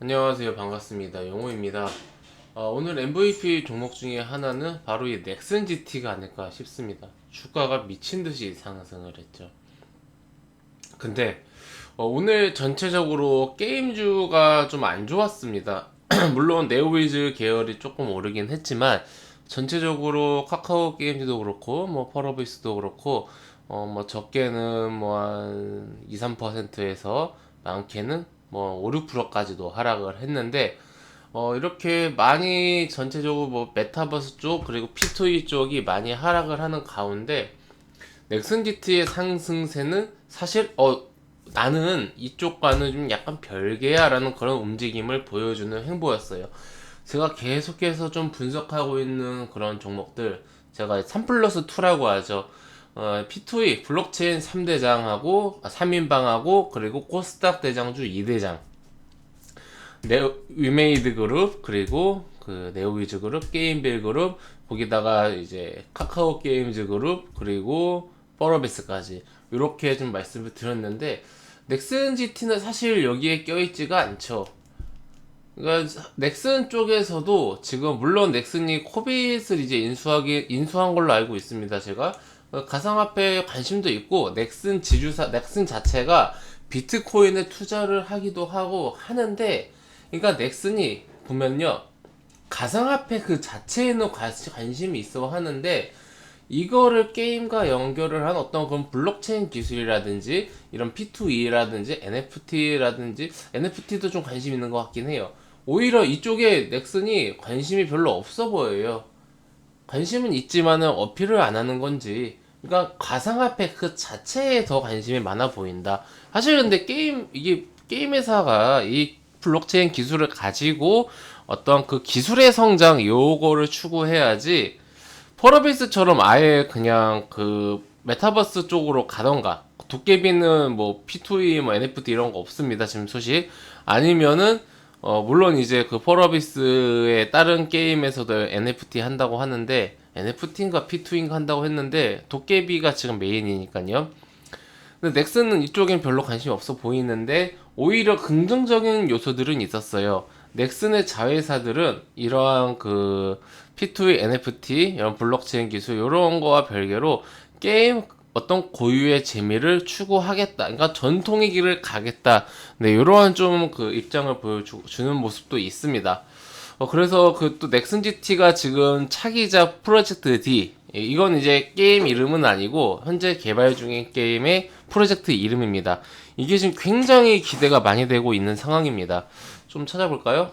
안녕하세요. 반갑습니다. 용호입니다. 오늘 MVP 종목 중에 하나는 바로 이 넥슨 GT가 아닐까 싶습니다. 주가가 미친 듯이 상승을 했죠. 근데 오늘 전체적으로 게임주가 좀 안 좋았습니다. 물론 네오위즈 계열이 조금 오르긴 했지만 전체적으로 카카오 게임즈도 그렇고 뭐 펄어비스도 그렇고 뭐 적게는 뭐 한 2, 3%에서 많게는 뭐 5, 6%까지도 하락을 했는데 이렇게 많이 전체적으로 뭐 메타버스 쪽 그리고 P2E 쪽이 많이 하락을 하는 가운데 넥슨 GT의 상승세는 사실 나는 이쪽과는 좀 약간 별개야 라는 그런 움직임을 보여주는 행보였어요. 제가 계속해서 좀 분석하고 있는 그런 종목들, 제가 3 플러스 2라고 하죠. P2E 블록체인 3대장하고 3인방하고 그리고 코스닥 대장주 2대장 위메이드 그룹, 그리고 그 네오위즈 그룹, 게임빌 그룹, 거기다가 이제 카카오 게임즈 그룹, 그리고 펄어비스까지 이렇게 좀 말씀을 드렸는데 넥슨 GT는 사실 여기에 껴있지가 않죠. 그러니까 넥슨 쪽에서도 지금 물론 넥슨이 코빗을 이제 인수한 걸로 알고 있습니다. 제가 가상화폐에 관심도 있고 넥슨 자체가 비트코인에 투자를 하기도 하고 하는데, 그러니까 넥슨이 보면요 가상화폐 그 자체에는 관심이 있어 하는데 이거를 게임과 연결을 한 어떤 그런 블록체인 기술이라든지 이런 P2E라든지 NFT도 좀 관심 있는 것 같긴 해요. 오히려 이쪽에 넥슨이 관심이 별로 없어 보여요. 관심은 있지만은 어필을 안 하는 건지. 그러니까 가상화폐 그 자체에 더 관심이 많아 보인다. 사실 근데 이게 게임 회사가 이 블록체인 기술을 가지고 어떤 그 기술의 성장 요거를 추구해야지 펄어비스처럼 아예 그냥 그 메타버스 쪽으로 가던가, 도깨비는 뭐 P2E 뭐 NFT 이런 거 없습니다 지금 소식. 아니면은 물론 이제 그 펄어비스의 다른 게임에서도 NFT 한다고 하는데, NFT인가 P2E인가 한다고 했는데 도깨비가 지금 메인이니까요. 근데 넥슨은 이쪽엔 별로 관심이 없어 보이는데 오히려 긍정적인 요소들은 있었어요. 넥슨의 자회사들은 이러한 그 P2E NFT 이런 블록체인 기술 이런 거와 별개로 게임 어떤 고유의 재미를 추구하겠다. 그러니까 전통의 길을 가겠다. 네, 이러한 좀 그 입장을 보여주는 모습도 있습니다. 그래서 그 또 넥슨 GT가 지금 차기작 프로젝트 D, 이건 이제 게임 이름은 아니고 현재 개발 중인 게임의 프로젝트 이름입니다. 이게 지금 굉장히 기대가 많이 되고 있는 상황입니다. 좀 찾아볼까요?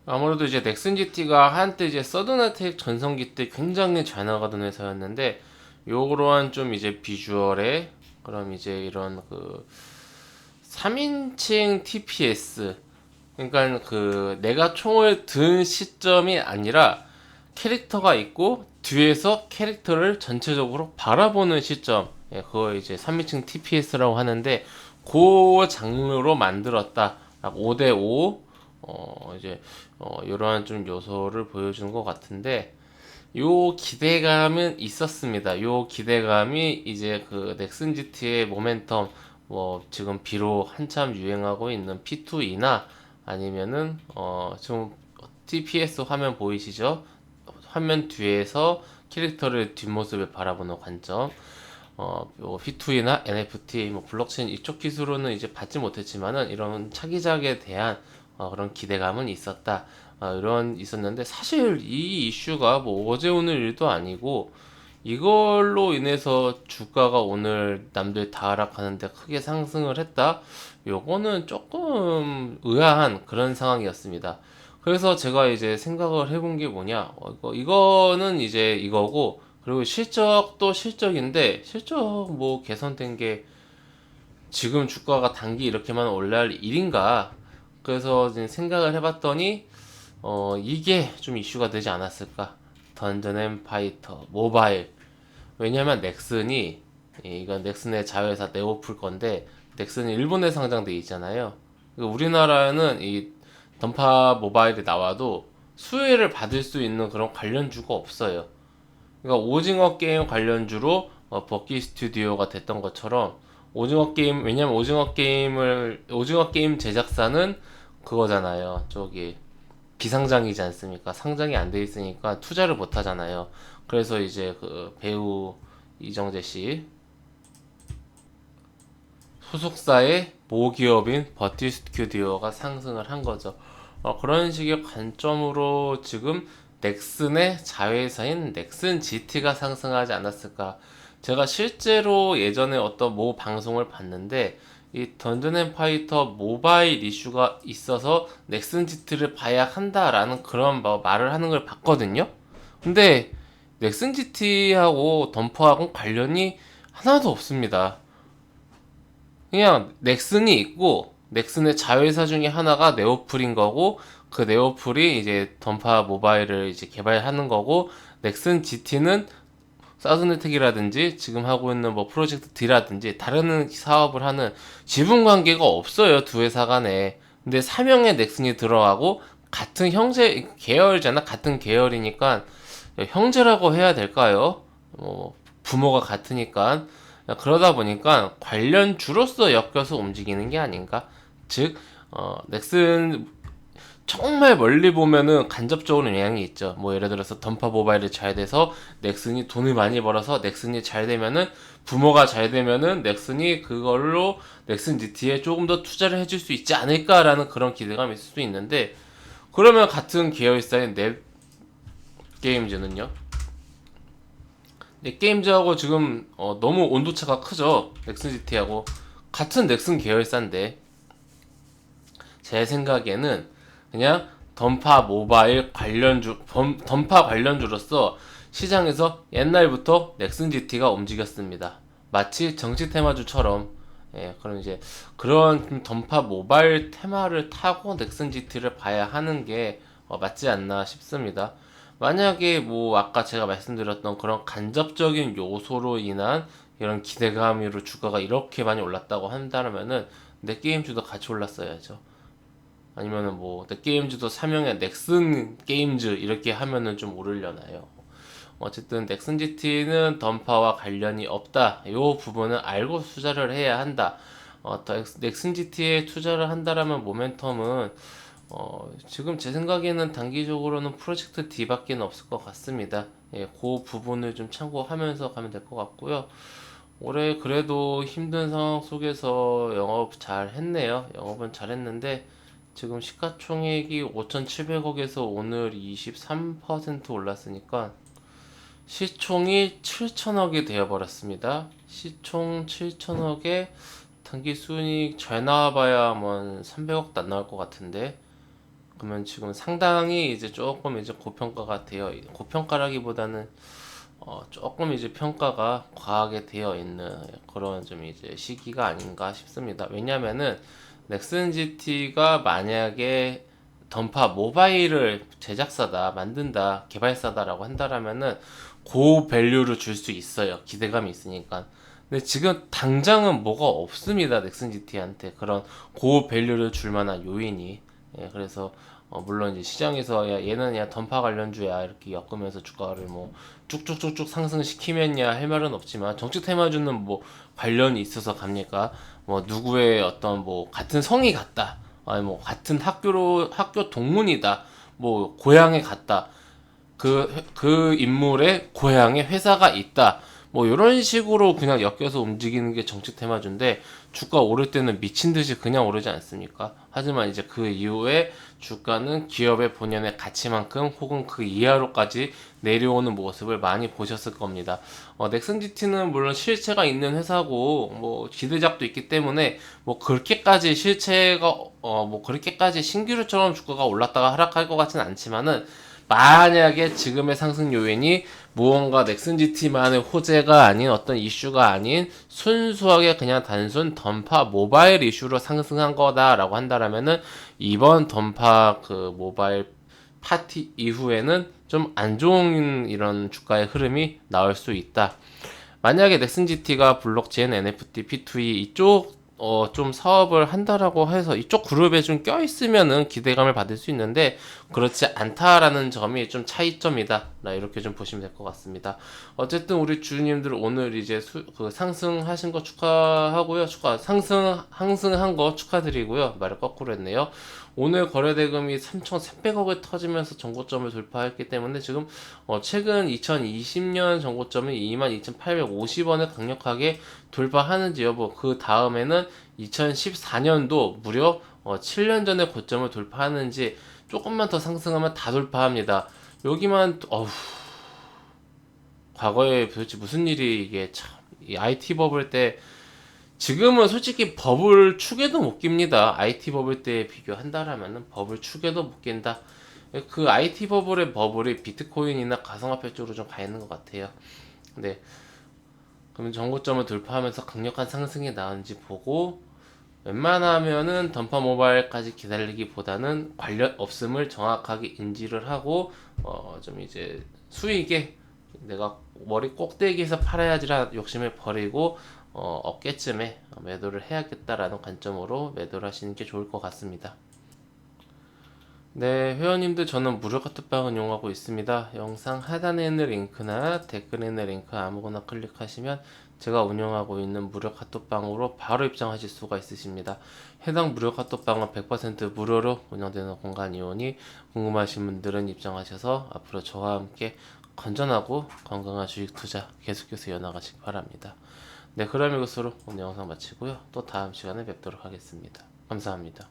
아무래도 이제 넥슨 GT가 한때 이제 서든어택 전성기 때 굉장히 잘 나가던 회사였는데 요러한 좀 이제 비주얼에 그럼 이제 이런 그 3인칭 TPS, 그러니까 그 내가 총을 든 시점이 아니라 캐릭터가 있고 뒤에서 캐릭터를 전체적으로 바라보는 시점, 그거 이제 3인칭 TPS라고 하는데 그 장르로 만들었다. 5대5 이제 이러한 좀 요소를 보여주는 것 같은데 요 기대감은 있었습니다. 요 기대감이 이제 그 넥슨 GT의 모멘텀, 뭐 지금 비록 한참 유행하고 있는 P2E나 아니면은 지금 TPS 화면 보이시죠? 화면 뒤에서 캐릭터를 뒷모습을 바라보는 관점. 뭐 P2E나 NFT, 뭐 블록체인 이쪽 기술로는 이제 받지 못했지만은 이런 차기작에 대한 그런 기대감은 있었다. 이런 있었는데 사실 이 이슈가 뭐 어제 오늘 일도 아니고 이걸로 인해서 주가가 오늘 남들 다 하락하는데 크게 상승을 했다. 요거는 조금 의아한 그런 상황이었습니다. 그래서 제가 이제 생각을 해본 게 뭐냐, 이거는 이제 이거고, 그리고 실적도 실적인데 실적 뭐 개선된 게 지금 주가가 단기 이렇게만 올라갈 일인가. 그래서 이제 생각을 해봤더니 이게 좀 이슈가 되지 않았을까. 던전 앤 파이터 모바일. 왜냐면 넥슨이, 이건 넥슨의 자회사 네오플 건데 넥슨이 일본에 상장돼 있잖아요. 우리나라는 이 던파 모바일이 나와도 수혜를 받을 수 있는 그런 관련주가 없어요. 그러니까 오징어 게임 관련주로 버키 스튜디오가 됐던 것처럼, 오징어 게임, 왜냐면 오징어 게임 제작사는 그거잖아요. 저기 비상장이지 않습니까? 상장이 안 돼 있으니까 투자를 못 하잖아요. 그래서 이제 그 배우 이정재 씨 소속사의 모기업인 버티 스튜디오가 상승을 한 거죠. 그런 식의 관점으로 지금 넥슨의 자회사인 넥슨 GT가 상승하지 않았을까. 제가 실제로 예전에 어떤 모 방송을 봤는데 이 던전 앤 파이터 모바일 이슈가 있어서 넥슨 GT를 봐야 한다라는 그런 말을 하는 걸 봤거든요. 근데 넥슨 GT하고 덤퍼하고는 관련이 하나도 없습니다. 그냥 넥슨이 있고 넥슨의 자회사 중에 하나가 네오플인 거고 그 네오플이 이제 던파 모바일을 이제 개발하는 거고 넥슨 GT는 사드네텍이라든지 지금 하고 있는 뭐 프로젝트 D라든지 다른 사업을 하는 지분 관계가 없어요, 두 회사 간에. 근데 사명에 넥슨이 들어가고 같은 형제 계열잖아. 같은 계열이니까 형제라고 해야 될까요? 부모가 같으니까. 그러다 보니까 관련주로서 엮여서 움직이는 게 아닌가. 즉, 넥슨 정말 멀리 보면은 간접적으로 영향이 있죠. 뭐 예를 들어서 던파 모바일이 잘 돼서 넥슨이 돈을 많이 벌어서 넥슨이 잘 되면은 부모가 잘 되면은 넥슨이 그걸로 넥슨 GT에 조금 더 투자를 해줄 수 있지 않을까라는 그런 기대감이 있을 수도 있는데 그러면 같은 계열사인 넷게임즈는요? 넷게임즈하고 지금 너무 온도차가 크죠. 넥슨 GT하고 같은 넥슨 계열사인데 제 생각에는 그냥 던파 모바일 던파 관련주로서 시장에서 옛날부터 넥슨 GT가 움직였습니다. 마치 정치 테마주처럼. 예, 그럼 이제 그런 던파 모바일 테마를 타고 넥슨 GT를 봐야 하는 게 맞지 않나 싶습니다. 만약에 뭐 아까 제가 말씀드렸던 그런 간접적인 요소로 인한 이런 기대감으로 주가가 이렇게 많이 올랐다고 한다면은 내 게임주도 같이 올랐어야죠. 아니면은 뭐 넥게임즈도 사명에 넥슨 게임즈 이렇게 하면은 좀 오르려나요. 어쨌든 넥슨 GT는 던파와 관련이 없다. 요 부분은 알고 투자를 해야 한다. 넥슨 GT에 투자를 한다라면 모멘텀은 지금 제 생각에는 단기적으로는 프로젝트 D밖에 없을 것 같습니다. 예, 그 부분을 좀 참고하면서 가면 될 것 같고요. 올해 그래도 힘든 상황 속에서 영업 잘 했네요. 영업은 잘 했는데 지금 시가총액이 5,700억에서 오늘 23% 올랐으니까 시총이 7천억이 되어버렸습니다. 시총 7천억에 단기 순이익 잘 나와봐야 뭐 300억도 안 나올 것 같은데 그러면 지금 상당히 이제 조금 이제 고평가가 되어 고평가라기보다는 조금 이제 평가가 과하게 되어 있는 그런 좀 이제 시기가 아닌가 싶습니다. 왜냐면은 넥슨 GT가 만약에 던파 모바일을 제작사다, 만든다, 개발사다라고 한다라면은 고 밸류를 줄 수 있어요. 기대감이 있으니까. 근데 지금 당장은 뭐가 없습니다. 넥슨 GT한테 그런 고 밸류를 줄 만한 요인이. 예, 그래서 물론 이제 시장에서 야 얘는 야 던파 관련주야 이렇게 엮으면서 주가를 뭐 쭉쭉쭉쭉 상승시키면야 할 말은 없지만 정치 테마주는 뭐 관련이 있어서 갑니까? 뭐 누구의 어떤 뭐 같은 성이 같다. 아니 뭐 같은 학교 동문이다. 뭐 고향에 갔다. 그 인물의 고향에 회사가 있다. 뭐 이런 식으로 그냥 엮여서 움직이는 게 정치 테마주인데 주가 오를 때는 미친 듯이 그냥 오르지 않습니까? 하지만 이제 그 이후에 주가는 기업의 본연의 가치만큼 혹은 그 이하로까지 내려오는 모습을 많이 보셨을 겁니다. 넥슨 GT는 물론 실체가 있는 회사고 뭐 기대작도 있기 때문에 뭐 그렇게까지 실체가 뭐 그렇게까지 신기루처럼 주가가 올랐다가 하락할 것 같지는 않지만은 만약에 지금의 상승 요인이 무언가 넥슨 GT만의 호재가 아닌 어떤 이슈가 아닌 순수하게 그냥 단순 던파 모바일 이슈로 상승한 거다라고 한다라면은 이번 던파 그 모바일 파티 이후에는 좀 안 좋은 이런 주가의 흐름이 나올 수 있다. 만약에 넥슨 GT가 블록체인, NFT, P2E 이쪽 좀 사업을 한다라고 해서 이쪽 그룹에 좀 껴있으면은 기대감을 받을 수 있는데 그렇지 않다라는 점이 좀 차이점이다 이렇게 좀 보시면 될 것 같습니다. 어쨌든 우리 주주님들 오늘 이제 그 상승하신 거 축하하고요. 상승한 거 축하드리고요. 말을 거꾸로 했네요. 오늘 거래대금이 3,300억을 터지면서 정고점을 돌파했기 때문에 지금 최근 2020년 정고점이 22,850원을 강력하게 돌파하는지 여부, 그 다음에는 2014년도 무려 7년 전에 고점을 돌파하는지, 조금만 더 상승하면 다 돌파합니다. 여기만 과거에 도대체 무슨 일이, 이게 참, 이 IT 버블 때, 지금은 솔직히 버블 축에도 못 깁니다. IT 버블 때 비교한다라면은 버블 축에도 못 낀다. 그 IT 버블의 버블이 비트코인이나 가상화폐 쪽으로 좀 가 있는 것 같아요. 네. 그럼 정고점을 돌파하면서 강력한 상승이 나온지 보고, 웬만하면은 던파 모바일까지 기다리기보다는 관련 없음을 정확하게 인지를 하고 좀 이제 수익에 내가 머리 꼭대기에서 팔아야지라 욕심을 버리고 어깨쯤에 매도를 해야겠다라는 관점으로 매도를 하시는 게 좋을 것 같습니다. 네, 회원님들, 저는 무료 카톡방을 이용하고 있습니다. 영상 하단에 있는 링크나 댓글에 있는 링크 아무거나 클릭하시면 제가 운영하고 있는 무료 카톡방으로 바로 입장하실 수가 있으십니다. 해당 무료 카톡방은 100% 무료로 운영되는 공간이오니 궁금하신 분들은 입장하셔서 앞으로 저와 함께 건전하고 건강한 주식 투자 계속해서 이어나가시기 바랍니다. 네, 그럼 이것으로 오늘 영상 마치고요. 또 다음 시간에 뵙도록 하겠습니다. 감사합니다.